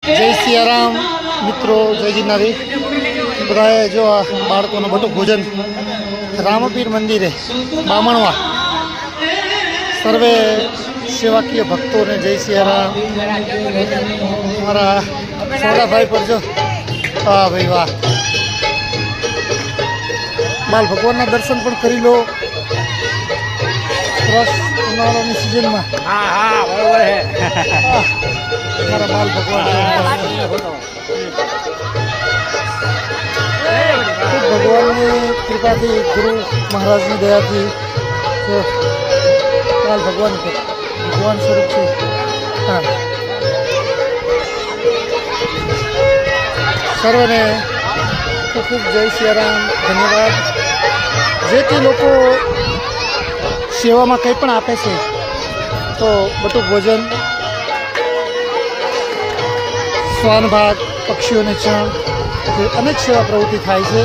જય સિયારામ મિત્રો, જય ગિરનારી બધાએ. જો આ બાળકોનું બટુક ભોજન રામપીર મંદિરે બામણવા. સર્વે સેવાકીય ભક્તોને જય સિયારામ. મારા સોડાભાઈ પર જો, વાહ ભાઈ વાહ. બાલ ભગવાનના દર્શન પણ કરી લો ઉનાળાની સિઝનમાં. હા હા બરોબર છે. મારા બાલ ભગવાન ભગવાનની કૃપાથી, ગુરુ મહારાજની દયાથી બાલ ભગવાન સ્વરૂપ છે. હા, સર્વને ખૂબ ખૂબ જય સિયારામ, ધન્યવાદ. જે તે લોકો સેવામાં કંઈ પણ આપે છે તો બટુક ભોજન, શ્વાન ભાગ, પક્ષીઓને ચણ, અનેક સેવા પ્રવૃત્તિ થાય છે.